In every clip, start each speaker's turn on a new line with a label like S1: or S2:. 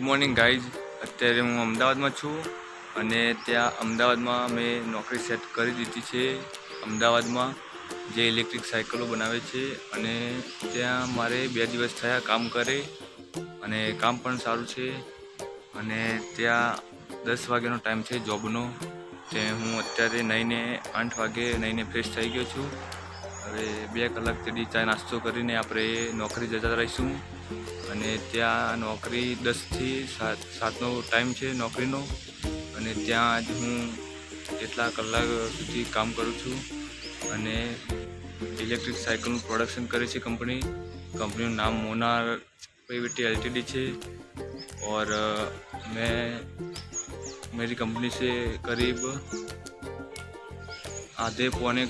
S1: Morning guys, અત્યારે હું અમદાવાદમાં છું અને ત્યાં અમદાવાદમાં મેં નોકરી સેટ કરી દીધી છે. અમદાવાદમાં જે ઇલેક્ટ્રિક સાયકલો બનાવે છે અને ત્યાં મારે 2 દિવસ થયા કામ કરે અને કામ પણ સારું છે. અને ત્યાં 10 વાગ્યાનો ટાઈમ છે જોબનો. તે હું અત્યારે નહીને 8 વાગે નહીને ફ્રેશ થઈ ગયો છું. હવે 2 કલાક સુધી ચા નાસ્તો કરીને આપણે નોકરી જતા રહીશું. અને ત્યાં નોકરી 10 થી 7નો ટાઈમ છે નોકરીનો. અને ત્યાં જ હું કેટલા કલાક સુધી કામ કરું છું. અને ઇલેક્ટ્રિક સાયકલનું પ્રોડક્શન કરે છે કંપનીનું નામ મોનાર प्राइवेट एलटीडी છે. और मेरी कंपनी से करीब आधे पौने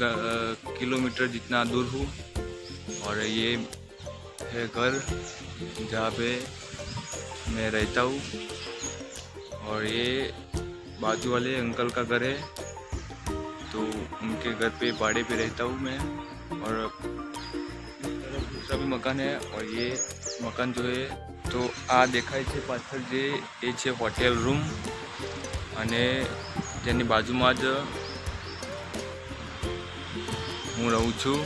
S1: किलोमीटर जितना दूर हूँ. और ये है घर जहाँ पे मैं रहता हूँ. और ये बाजू वाले अंकल का घर है, तो उनके घर पे भाड़े पे रहता हूँ मैं. और दूसरा भी मकान है. और ये मकान जो है तो आ देखाय છે પાછળ જે એ છે હોટેલ રૂમ. અને તેની બાજુમાં જ હું રહું છું.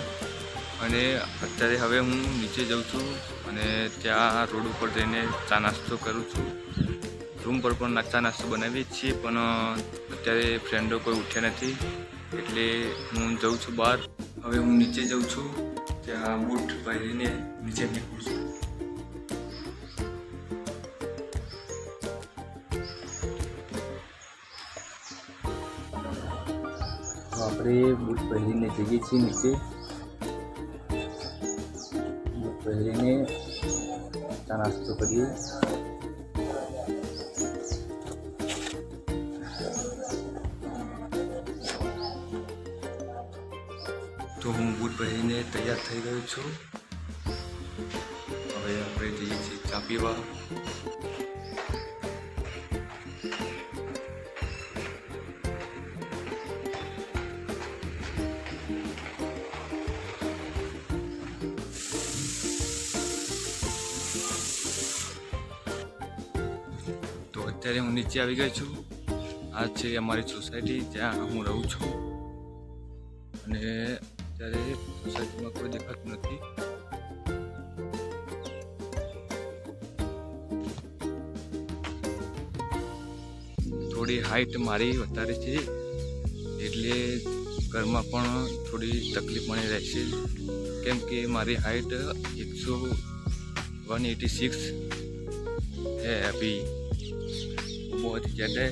S1: અને અત્યારે હવે હું નીચે જાઉં છું અને ત્યાં રોડ ઉપર જઈને ચા નાસ્તો કરું છું. રૂમ પર પણ ચા નાસ્તો બનાવીએ છીએ, પણ અત્યારે ફ્રેન્ડો કોઈ ઉઠ્યા નથી એટલે હું જાઉં છું બહાર. હવે હું નીચે જાઉં છું, ત્યાં બૂટ પહેરીને નીચે નીકળું છું. આપણે બૂટ પહેરીને જઈએ છીએ નીચે. બૂટ પહેરીને ચા નાસ્તો કરીએ. તો હું બૂટ પહેરીને તૈયાર થઈ ગયો છું. હવે આપણે જઈએ છીએ ચા પીવા. અત્યારે હું નીચે આવી ગયો છું. આ છે અમારી સોસાયટી, જ્યાં હું રહું છું. અને અત્યારે સોસાયટીમાં કોઈ દેખાતું નથી. થોડી હાઈટ મારી વધારે છે એટલે ઘરમાં પણ થોડી તકલીફ મને રહેશે, કેમ કે મારી હાઈટ 186 है अभी, बहुत ज़्यादा है.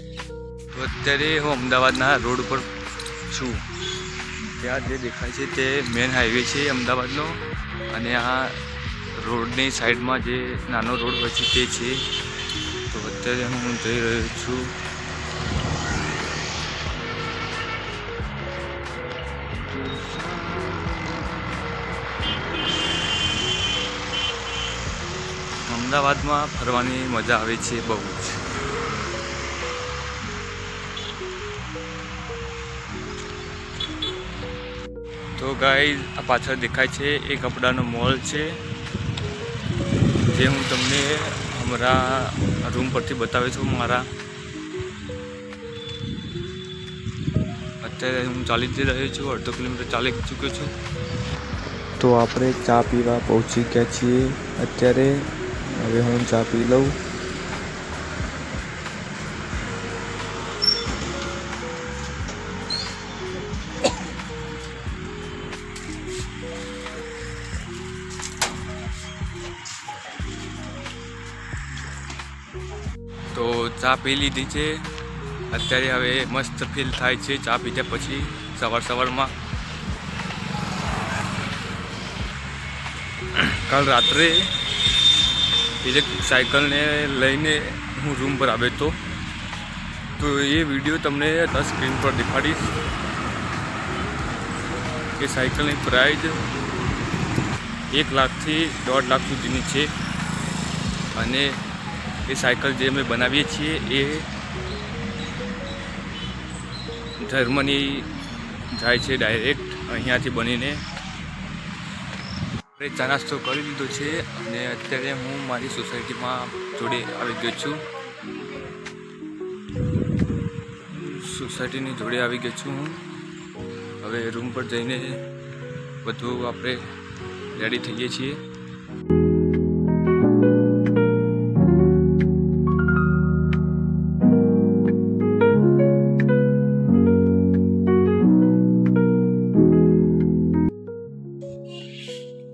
S1: તો અત્યારે હું અમદાવાદના રોડ પર છું. ત્યાં જે દેખાય છે તે મેન હાઈવે છે અમદાવાદનો. અને આ રોડની સાઈડમાં જે નાનો રોડ હોય છે તે છે. તો અત્યારે હું જઈ રહ્યો છું. અમદાવાદમાં ફરવાની મજા આવે છે બહુ જ. તો ગાઈઝ, આ પાછળ દેખાય છે એ કપડાનો મોલ છે, જે હું તમને અમારા રૂમ પરથી બતાવ્યો છું. અત્યારે હું ચાલી જ રહ્યો છું, 1.5 કિલોમીટર ચાલી ચૂક્યો છું. તો આપણે ચા પીવા પહોંચી ગયા છીએ અત્યારે. હવે હું ચા પી લઉં. તો ચા પી લીધી છે. અત્યારે હવે મસ્ત ફીલ થાય છે ચા પીધા પછી સવારમાં. કાલ રાત્રે ઇલેક્ટ્રિક સાયકલને લઈને હું રૂમ પર આવ્યો હતો, તો એ વિડીયો તમને સ્ક્રીન પર દેખાડીશ. એ સાયકલની પ્રાઇસ 1 લાખથી 1.5 લાખ સુધીની છે. અને એ સાયકલ જે અમે બનાવીએ છીએ એ જર્મની જાય છે ડાયરેક્ટ અહીંયાથી બનીને. આપણે ચા નાસ્તો કરી લીધો છે અને અત્યારે હું મારી સોસાયટીમાં જોડે આવી ગયો છું. સોસાયટીની જોડે આવી ગયો છું હું. હવે રૂમ પર જઈને બધું આપણે રેડી થઈએ છીએ.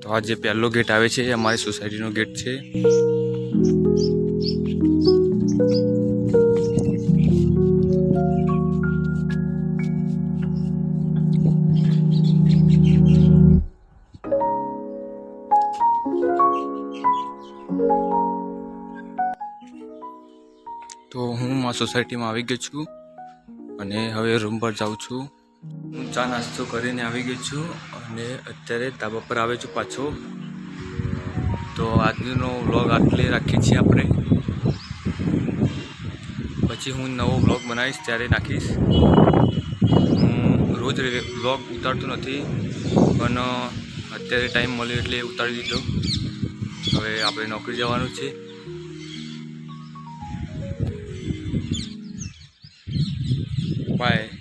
S1: તો આ જે પહેલો ગેટ આવે છે એ અમારી સોસાયટીનો ગેટ છે. તો હું મારી સોસાયટીમાં આવી ગયો છું અને હવે રૂમ પર જાઉં છું. હું ચા નાસ્તો કરીને આવી ગયો છું અને અત્યારે ધાબા પર આવે છું પાછો. તો આજનો વ્લોગ આટલે રાખીએ છીએ આપણે. પછી હું નવો વ્લોગ બનાવીશ ત્યારે નાખીશ. હું રોજ વ્લોગ ઉતારતો નથી પણ અત્યારે ટાઈમ મળ્યો એટલે ઉતારી દીધો. હવે આપણે નોકરી જવાનું છે. બાય.